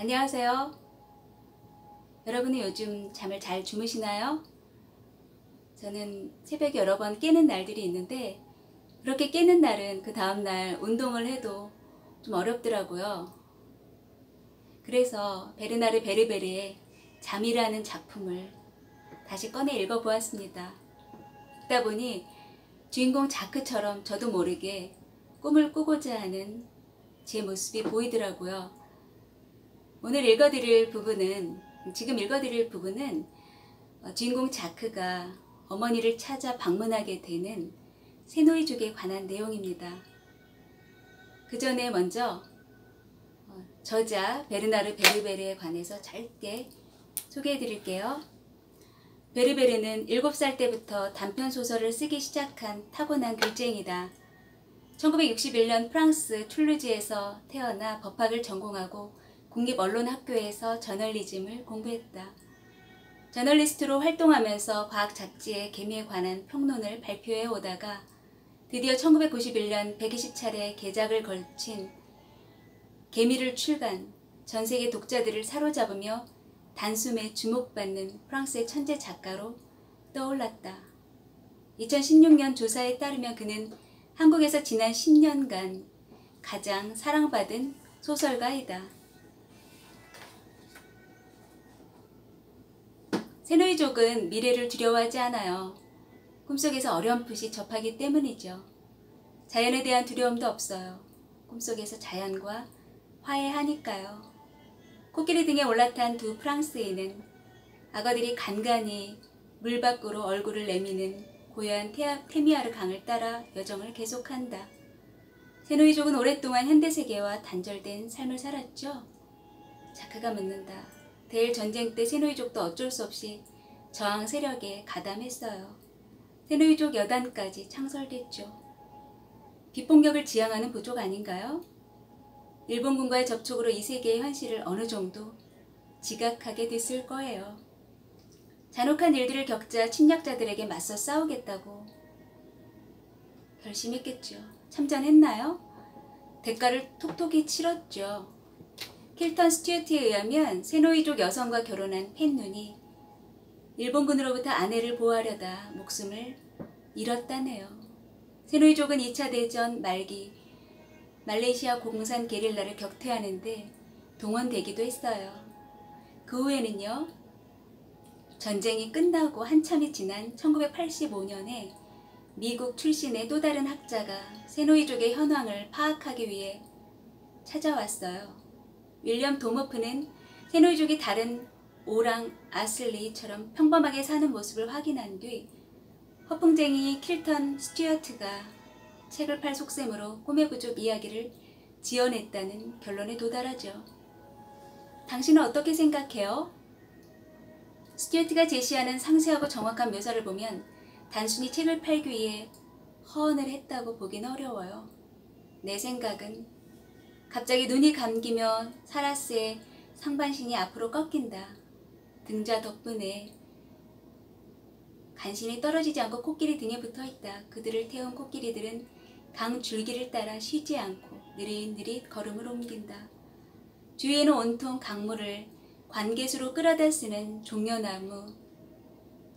안녕하세요. 여러분은 요즘 잠을 잘 주무시나요? 저는 새벽에 여러 번 깨는 날들이 있는데 그렇게 깨는 날은 그 다음날 운동을 해도 좀 어렵더라고요. 그래서 베르나르 베르베르의 잠이라는 작품을 다시 꺼내 읽어보았습니다. 읽다 보니 주인공 자크처럼 저도 모르게 꿈을 꾸고자 하는 제 모습이 보이더라고요. 지금 읽어드릴 부분은 주인공 자크가 어머니를 찾아 방문하게 되는 세노이족에 관한 내용입니다. 그 전에 먼저 저자 베르나르 베르베르에 관해서 짧게 소개해 드릴게요. 베르베르는 7살 때부터 단편소설을 쓰기 시작한 타고난 글쟁이다. 1961년 프랑스 툴루즈에서 태어나 법학을 전공하고 국립언론학교에서 저널리즘을 공부했다. 저널리스트로 활동하면서 과학 잡지에 개미에 관한 평론을 발표해 오다가 드디어 1991년 120차례 개작을 걸친 개미를 출간, 전 세계 독자들을 사로잡으며 단숨에 주목받는 프랑스의 천재 작가로 떠올랐다. 2016년 조사에 따르면 그는 한국에서 지난 10년간 가장 사랑받은 소설가이다. 세노이족은 미래를 두려워하지 않아요. 꿈속에서 어렴풋이 접하기 때문이죠. 자연에 대한 두려움도 없어요. 꿈속에서 자연과 화해하니까요. 코끼리 등에 올라탄 두 프랑스인은 악어들이 간간히 물 밖으로 얼굴을 내미는 고요한 테미아르 강을 따라 여정을 계속한다. 세노이족은 오랫동안 현대세계와 단절된 삶을 살았죠. 자크가 묻는다. 대일 전쟁 때 세노이족도 어쩔 수 없이 저항 세력에 가담했어요. 세노이족 여단까지 창설됐죠. 비폭력을 지향하는 부족 아닌가요? 일본군과의 접촉으로 이 세계의 현실을 어느 정도 지각하게 됐을 거예요. 잔혹한 일들을 겪자 침략자들에게 맞서 싸우겠다고 결심했겠죠. 참전했나요? 대가를 톡톡히 치렀죠. 킬턴 스튜어트에 의하면 세노이족 여성과 결혼한 펜눈이 일본군으로부터 아내를 보호하려다 목숨을 잃었다네요. 세노이족은 2차 대전 말기 말레이시아 공산 게릴라를 격퇴하는데 동원되기도 했어요. 그 후에는요. 전쟁이 끝나고 한참이 지난 1985년에 미국 출신의 또 다른 학자가 세노이족의 현황을 파악하기 위해 찾아왔어요. 윌리엄 도모프는 세노이족이 다른 오랑 아슬리처럼 평범하게 사는 모습을 확인한 뒤 허풍쟁이 킬턴 스튜어트가 책을 팔 속셈으로 꿈의 부족 이야기를 지어냈다는 결론에 도달하죠. 당신은 어떻게 생각해요? 스튜어트가 제시하는 상세하고 정확한 묘사를 보면 단순히 책을 팔기 위해 허언을 했다고 보긴 어려워요. 내 생각은 갑자기 눈이 감기며 사라스의 상반신이 앞으로 꺾인다. 등자 덕분에 간신히 떨어지지 않고 코끼리 등에 붙어있다. 그들을 태운 코끼리들은 강 줄기를 따라 쉬지 않고 느릿느릿 걸음을 옮긴다. 주위에는 온통 강물을 관계수로 끌어다 쓰는 종려나무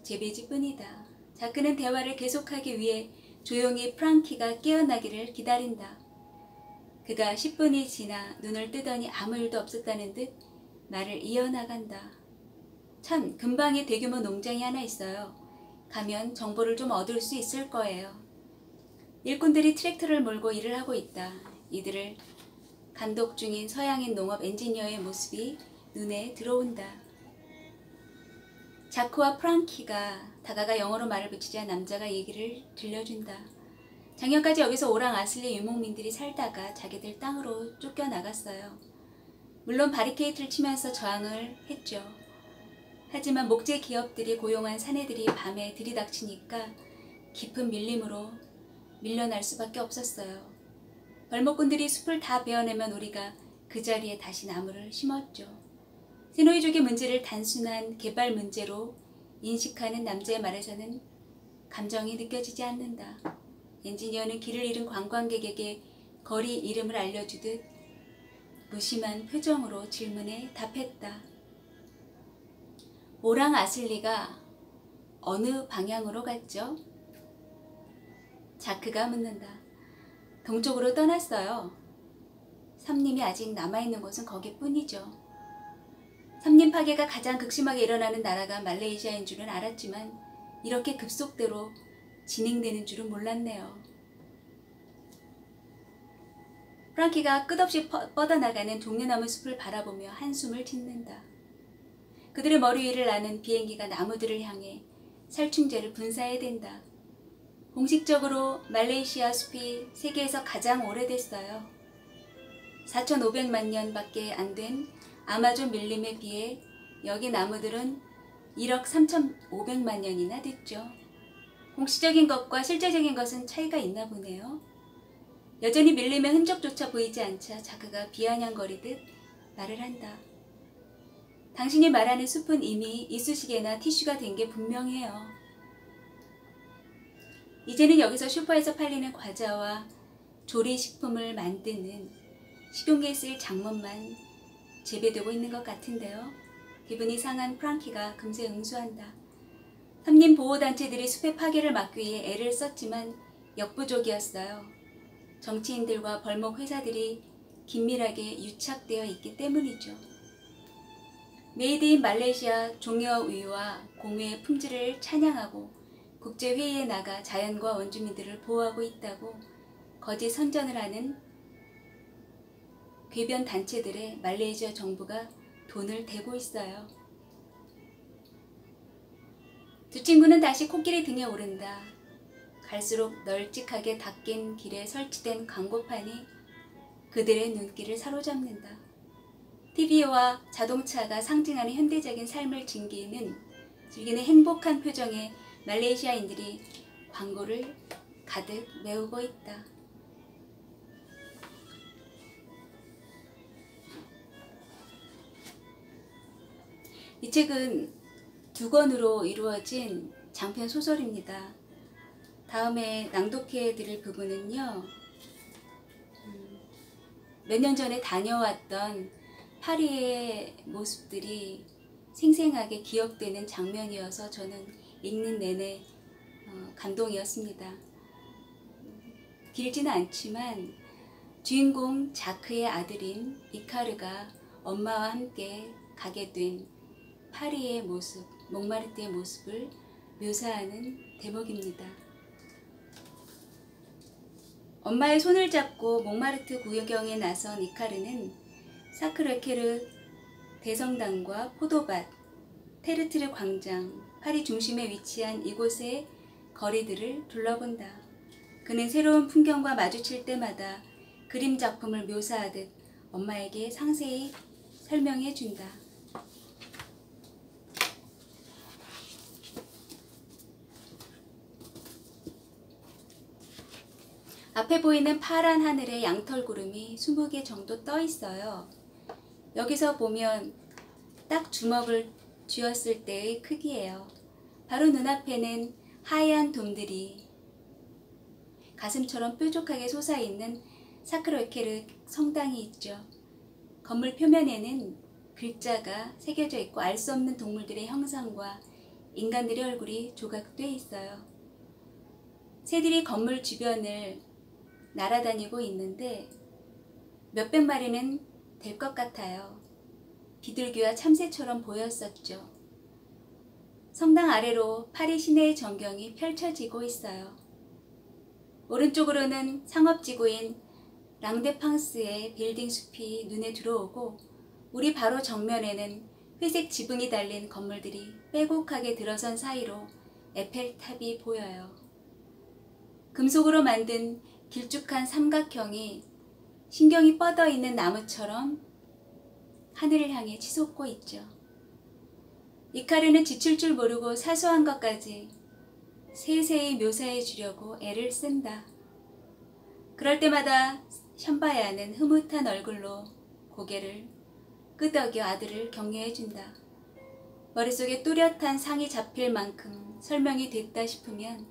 재배지뿐이다. 자크는 대화를 계속하기 위해 조용히 프랑키가 깨어나기를 기다린다. 그가 10분이 지나 눈을 뜨더니 아무 일도 없었다는 듯 말을 이어나간다. 참, 근방에 대규모 농장이 하나 있어요. 가면 정보를 좀 얻을 수 있을 거예요. 일꾼들이 트랙터를 몰고 일을 하고 있다. 이들을 감독 중인 서양인 농업 엔지니어의 모습이 눈에 들어온다. 자크와 프랑키가 다가가 영어로 말을 붙이자 남자가 얘기를 들려준다. 작년까지 여기서 오랑 아슬리 유목민들이 살다가 자기들 땅으로 쫓겨나갔어요. 물론 바리케이트를 치면서 저항을 했죠. 하지만 목재 기업들이 고용한 사내들이 밤에 들이닥치니까 깊은 밀림으로 밀려날 수밖에 없었어요. 벌목꾼들이 숲을 다 베어내면 우리가 그 자리에 다시 나무를 심었죠. 세노이족의 문제를 단순한 개발 문제로 인식하는 남자의 말에서는 감정이 느껴지지 않는다. 엔지니어는 길을 잃은 관광객에게 거리 이름을 알려주듯 무심한 표정으로 질문에 답했다. 오랑 아슬리가 어느 방향으로 갔죠? 자크가 묻는다. 동쪽으로 떠났어요. 삼림이 아직 남아있는 곳은 거기뿐이죠. 삼림 파괴가 가장 극심하게 일어나는 나라가 말레이시아인 줄은 알았지만 이렇게 급속도로 진행되는 줄은 몰랐네요. 프랑키가 끝없이 뻗어나가는 종려나무 숲을 바라보며 한숨을 짓는다. 그들의 머리 위를 나는 비행기가 나무들을 향해 살충제를 분사해야 된다. 공식적으로 말레이시아 숲이 세계에서 가장 오래됐어요. 4,500만 년밖에 안 된 아마존 밀림에 비해 여기 나무들은 1억 3,500만 년이나 됐죠. 공식적인 것과 실제적인 것은 차이가 있나 보네요. 여전히 밀림의 흔적조차 보이지 않자 자크가 비아냥거리듯 말을 한다. 당신이 말하는 숲은 이미 이쑤시개나 티슈가 된 게 분명해요. 이제는 여기서 슈퍼에서 팔리는 과자와 조리식품을 만드는 식용기에 쓰일 작물만 재배되고 있는 것 같은데요. 기분이 상한 프랑키가 금세 응수한다. 삼림 보호단체들이 숲의 파괴를 막기 위해 애를 썼지만 역부족이었어요. 정치인들과 벌목 회사들이 긴밀하게 유착되어 있기 때문이죠. 메이드 인 말레이시아 종려의와 공회의 품질을 찬양하고 국제회의에 나가 자연과 원주민들을 보호하고 있다고 거짓 선전을 하는 궤변 단체들에 말레이시아 정부가 돈을 대고 있어요. 두 친구는 다시 코끼리 등에 오른다. 갈수록 널찍하게 닦인 길에 설치된 광고판이 그들의 눈길을 사로잡는다. TV와 자동차가 상징하는 현대적인 삶을 즐기는 행복한 표정의 말레이시아인들이 광고를 가득 메우고 있다. 이 책은 2권으로 이루어진 장편 소설입니다. 다음에 낭독해 드릴 부분은요. 몇 년 전에 다녀왔던 파리의 모습들이 생생하게 기억되는 장면이어서 저는 읽는 내내 감동이었습니다. 길지는 않지만 주인공 자크의 아들인 이카르가 엄마와 함께 가게 된 파리의 모습, 몽마르트의 모습을 묘사하는 대목입니다. 엄마의 손을 잡고 몽마르트 구경에 나선 이카르는 사크레케르 대성당과 포도밭, 테르트르 광장, 파리 중심에 위치한 이곳의 거리들을 둘러본다. 그는 새로운 풍경과 마주칠 때마다 그림 작품을 묘사하듯 엄마에게 상세히 설명해 준다. 앞에 보이는 파란 하늘에 양털구름이 20개 정도 떠 있어요. 여기서 보면 딱 주먹을 쥐었을 때의 크기예요. 바로 눈앞에는 하얀 돔들이 가슴처럼 뾰족하게 솟아있는 사크레케르 성당이 있죠. 건물 표면에는 글자가 새겨져 있고 알 수 없는 동물들의 형상과 인간들의 얼굴이 조각돼 있어요. 새들이 건물 주변을 날아다니고 있는데 몇백 마리는 될 것 같아요. 비둘기와 참새처럼 보였었죠. 성당 아래로 파리 시내의 전경이 펼쳐지고 있어요. 오른쪽으로는 상업지구인 랑데팡스의 빌딩 숲이 눈에 들어오고 우리 바로 정면에는 회색 지붕이 달린 건물들이 빼곡하게 들어선 사이로 에펠탑이 보여요. 금속으로 만든 길쭉한 삼각형이 신경이 뻗어있는 나무처럼 하늘을 향해 치솟고 있죠. 이카르는 지칠 줄 모르고 사소한 것까지 세세히 묘사해 주려고 애를 쓴다. 그럴 때마다 샴바야는 흐뭇한 얼굴로 고개를 끄덕여 아들을 격려해 준다. 머릿속에 뚜렷한 상이 잡힐 만큼 설명이 됐다 싶으면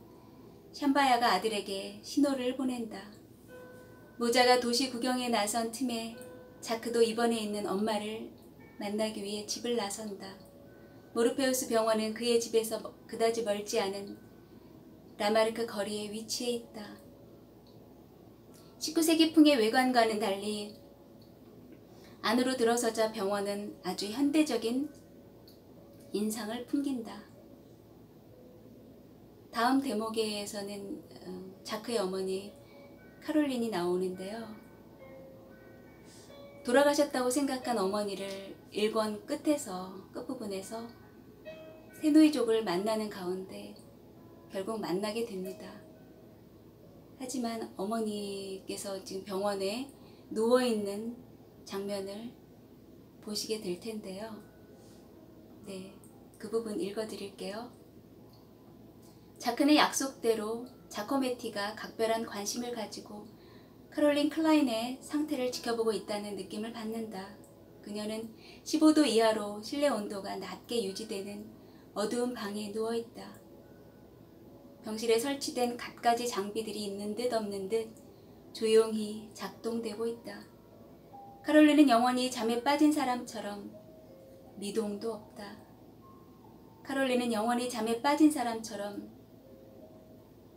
샴바야가 아들에게 신호를 보낸다. 모자가 도시 구경에 나선 틈에 자크도 입원해 있는 엄마를 만나기 위해 집을 나선다. 모르페우스 병원은 그의 집에서 그다지 멀지 않은 라마르크 거리에 위치해 있다. 19세기풍의 외관과는 달리 안으로 들어서자 병원은 아주 현대적인 인상을 풍긴다. 다음 대목에서는 자크의 어머니 카롤린이 나오는데요. 돌아가셨다고 생각한 어머니를 일권 끝부분에서 세노이족을 만나는 가운데 결국 만나게 됩니다. 하지만 어머니께서 지금 병원에 누워있는 장면을 보시게 될 텐데요. 네, 그 부분 읽어드릴게요. 자크는 약속대로 자코메티가 각별한 관심을 가지고 카롤린 클라인의 상태를 지켜보고 있다는 느낌을 받는다. 그녀는 15도 이하로 실내 온도가 낮게 유지되는 어두운 방에 누워있다. 병실에 설치된 갖가지 장비들이 있는 듯 없는 듯 조용히 작동되고 있다. 카롤린은 영원히 잠에 빠진 사람처럼 미동도 없다. 카롤린은 영원히 잠에 빠진 사람처럼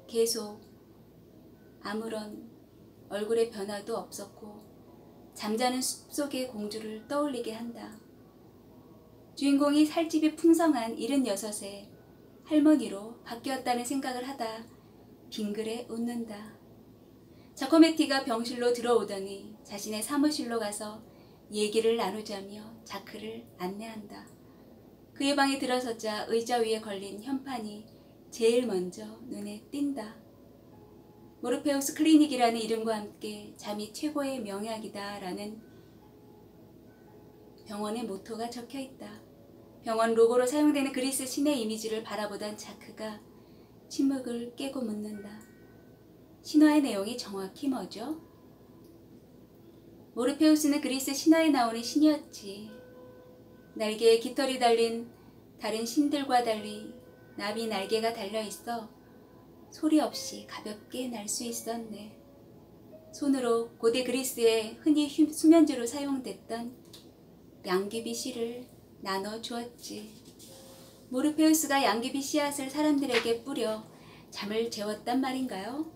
계속 아무런 얼굴의 변화도 없었고 잠자는 숲속의 공주를 떠올리게 한다. 주인공이 살집이 풍성한 76의 할머니로 바뀌었다는 생각을 하다 빙그레 웃는다. 자코메티가 병실로 들어오더니 자신의 사무실로 가서 얘기를 나누자며 자크를 안내한다. 그의 방에 들어서자 의자 위에 걸린 현판이 제일 먼저 눈에 띈다. 모르페우스 클리닉이라는 이름과 함께 잠이 최고의 명약이다 라는 병원의 모토가 적혀있다. 병원 로고로 사용되는 그리스 신의 이미지를 바라보던 자크가 침묵을 깨고 묻는다. 신화의 내용이 정확히 뭐죠? 모르페우스는 그리스 신화에 나오는 신이었지. 날개에 깃털이 달린 다른 신들과 달리 나비 날개가 달려있어 소리 없이 가볍게 날 수 있었네. 손으로 고대 그리스에 흔히 수면제로 사용됐던 양귀비 씨를 나눠 주었지. 모르페우스가 양귀비 씨앗을 사람들에게 뿌려 잠을 재웠단 말인가요?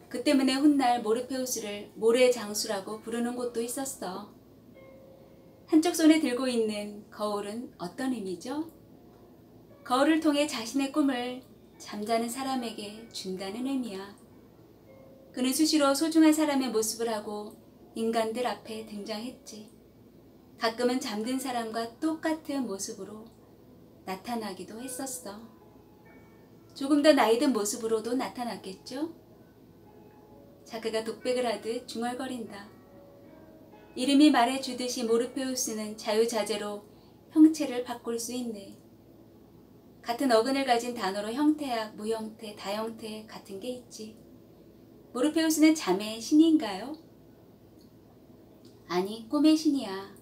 그 때문에 훗날 모르페우스를 모래 장수라고 부르는 곳도 있었어. 한쪽 손에 들고 있는 거울은 어떤 의미죠? 거울을 통해 자신의 꿈을 잠자는 사람에게 준다는 의미야. 그는 수시로 소중한 사람의 모습을 하고 인간들 앞에 등장했지. 가끔은 잠든 사람과 똑같은 모습으로 나타나기도 했었어. 조금 더 나이 든 모습으로도 나타났겠죠? 자크가 독백을 하듯 중얼거린다. 이름이 말해주듯이 모르페우스는 자유자재로 형체를 바꿀 수 있네. 같은 어근을 가진 단어로 형태학, 무형태, 다형태 같은 게 있지. 모르페우스는 잠의 신인가요? 아니, 꿈의 신이야.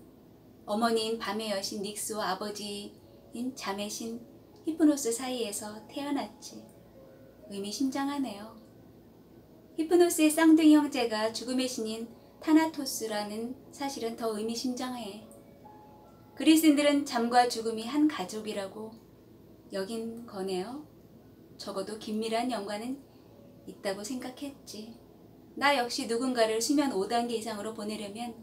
어머니인 밤의 여신 닉스와 아버지인 잠의 신 히프노스 사이에서 태어났지. 의미심장하네요. 히프노스의 쌍둥이 형제가 죽음의 신인 타나토스라는 사실은 더 의미심장해. 그리스인들은 잠과 죽음이 한 가족이라고 여긴 거네요. 적어도 긴밀한 연관은 있다고 생각했지. 나 역시 누군가를 수면 5단계 이상으로 보내려면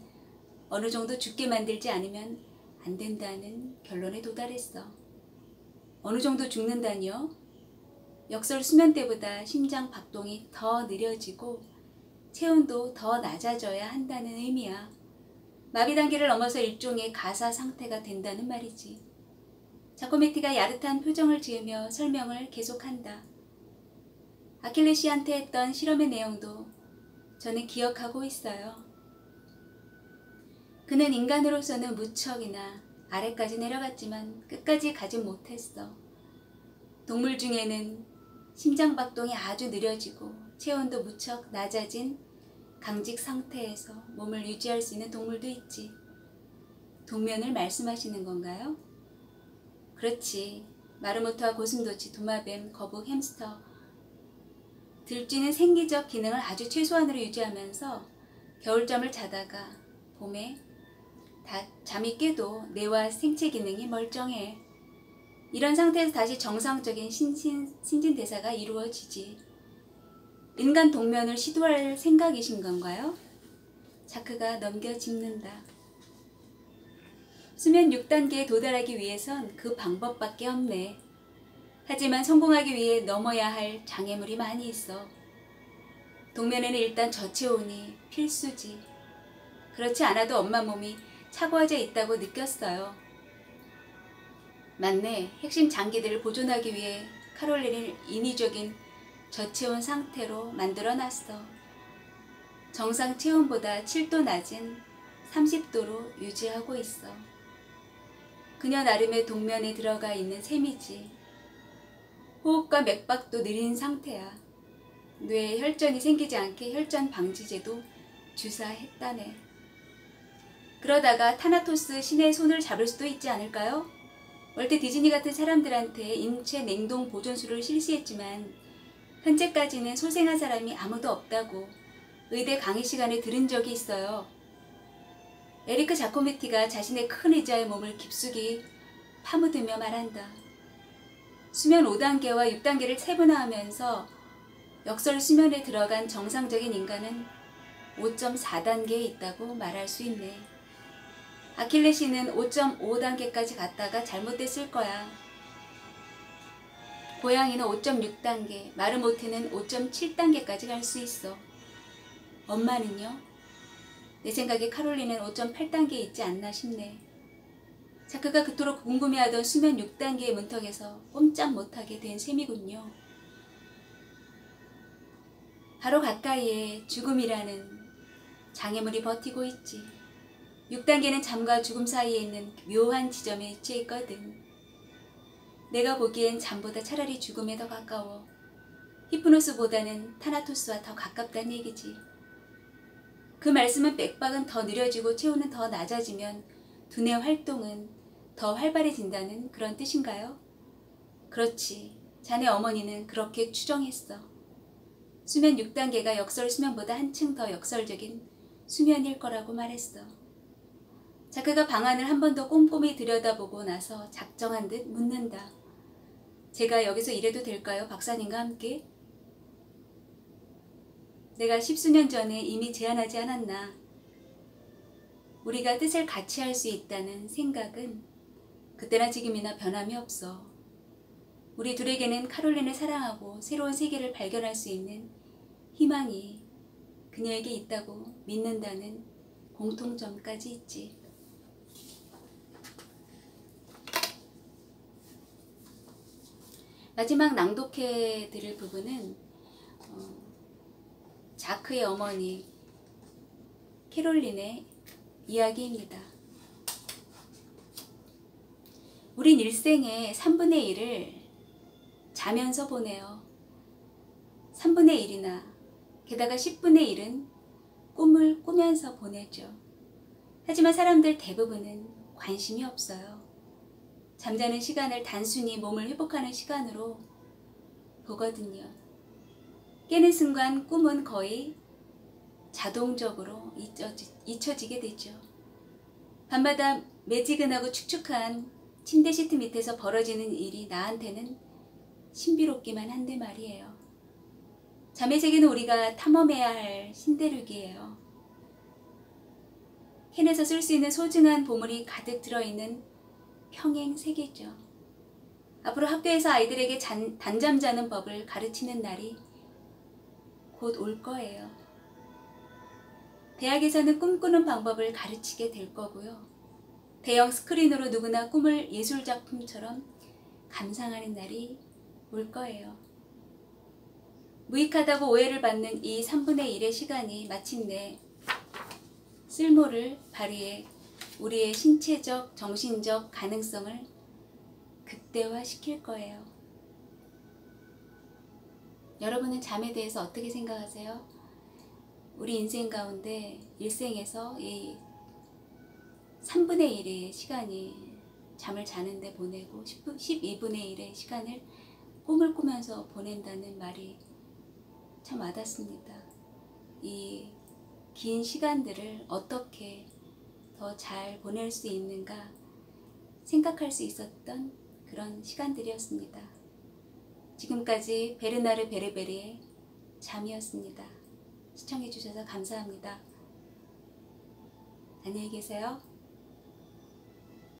어느 정도 죽게 만들지 않으면 안 된다는 결론에 도달했어. 어느 정도 죽는다니요? 역설 수면 때보다 심장 박동이 더 느려지고 체온도 더 낮아져야 한다는 의미야. 마비 단계를 넘어서 일종의 가사 상태가 된다는 말이지. 자코메티가 야릇한 표정을 지으며 설명을 계속한다. 아킬레시한테 했던 실험의 내용도 저는 기억하고 있어요. 그는 인간으로서는 무척이나 아래까지 내려갔지만 끝까지 가진 못했어. 동물 중에는 심장박동이 아주 느려지고 체온도 무척 낮아진 강직 상태에서 몸을 유지할 수 있는 동물도 있지. 동면을 말씀하시는 건가요? 그렇지. 마르모트와 고슴도치, 도마뱀, 거북, 햄스터. 들쥐는 생리적 기능을 아주 최소한으로 유지하면서 겨울잠을 자다가 봄에 잠이 깨도 뇌와 생체 기능이 멀쩡해. 이런 상태에서 다시 정상적인 신진대사가 이루어지지. 인간 동면을 시도할 생각이신 건가요? 자크가 넘겨짚는다. 수면 6단계에 도달하기 위해선 그 방법밖에 없네. 하지만 성공하기 위해 넘어야 할 장애물이 많이 있어. 동면에는 일단 저체온이 필수지. 그렇지 않아도 엄마 몸이 차고해져 있다고 느꼈어요. 맞네. 핵심 장기들을 보존하기 위해 카롤린을 인위적인 저체온 상태로 만들어놨어. 정상 체온보다 7도 낮은 30도로 유지하고 있어. 그녀 나름의 동면에 들어가 있는 셈이지. 호흡과 맥박도 느린 상태야. 뇌에 혈전이 생기지 않게 혈전 방지제도 주사했다네. 그러다가 타나토스 신의 손을 잡을 수도 있지 않을까요? 월트 디즈니 같은 사람들한테 인체 냉동 보존술을 실시했지만 현재까지는 소생한 사람이 아무도 없다고 의대 강의 시간에 들은 적이 있어요. 에리크 자코메티가 자신의 큰 의자의 몸을 깊숙이 파묻으며 말한다. 수면 5단계와 6단계를 세분화하면서 역설 수면에 들어간 정상적인 인간은 5.4단계에 있다고 말할 수 있네. 아킬레시는 5.5단계까지 갔다가 잘못됐을 거야. 고양이는 5.6단계, 마르모트는 5.7단계까지 갈 수 있어. 엄마는요? 내 생각에 카롤린은 5.8단계에 있지 않나 싶네. 자크가 그토록 궁금해하던 수면 6단계의 문턱에서 꼼짝 못하게 된 셈이군요. 바로 가까이에 죽음이라는 장애물이 버티고 있지. 6단계는 잠과 죽음 사이에 있는 묘한 지점에 위치해 있거든. 내가 보기엔 잠보다 차라리 죽음에 더 가까워. 히프노스보다는 타나토스와 더 가깝다는 얘기지. 그 말씀은 맥박은 더 느려지고 체온은 더 낮아지면 두뇌 활동은 더 활발해진다는 그런 뜻인가요? 그렇지. 자네 어머니는 그렇게 추정했어. 수면 6단계가 역설 수면보다 한층 더 역설적인 수면일 거라고 말했어. 자크가 방안을 한 번 더 꼼꼼히 들여다보고 나서 작정한 듯 묻는다. 제가 여기서 일해도 될까요? 박사님과 함께? 내가 10수년 전에 이미 제안하지 않았나. 우리가 뜻을 같이 할 수 있다는 생각은 그때나 지금이나 변함이 없어. 우리 둘에게는 카롤린을 사랑하고 새로운 세계를 발견할 수 있는 희망이 그녀에게 있다고 믿는다는 공통점까지 있지. 마지막 낭독해 드릴 부분은 자크의 어머니 캐롤린의 이야기입니다. 우린 일생의 3분의 1을 자면서 보내요. 3분의 1이나 게다가 10분의 1은 꿈을 꾸면서 보내죠. 하지만 사람들 대부분은 관심이 없어요. 잠자는 시간을 단순히 몸을 회복하는 시간으로 보거든요. 깨는 순간 꿈은 거의 자동적으로 잊혀지게 되죠. 밤마다 매지근하고 축축한 침대 시트 밑에서 벌어지는 일이 나한테는 신비롭기만 한데 말이에요. 잠의 세계는 우리가 탐험해야 할 신대륙이에요. 캔에서 쓸 수 있는 소중한 보물이 가득 들어있는 평행 세계죠. 앞으로 학교에서 아이들에게 단잠 자는 법을 가르치는 날이 곧 올 거예요. 대학에서는 꿈꾸는 방법을 가르치게 될 거고요. 대형 스크린으로 누구나 꿈을 예술작품처럼 감상하는 날이 올 거예요. 무익하다고 오해를 받는 이 3분의 1의 시간이 마침내 쓸모를 발휘해 우리의 신체적, 정신적 가능성을 극대화시킬 거예요. 여러분은 잠에 대해서 어떻게 생각하세요? 우리 인생 가운데 일생에서 이 3분의 1의 시간이 잠을 자는데 보내고 12분의 1의 시간을 꿈을 꾸면서 보낸다는 말이 참 와닿습니다. 이 긴 시간들을 어떻게 더 잘 보낼 수 있는가 생각할 수 있었던 그런 시간들이었습니다. 지금까지 베르나르 베르베르의 잠이었습니다. 시청해주셔서 감사합니다. 안녕히 계세요.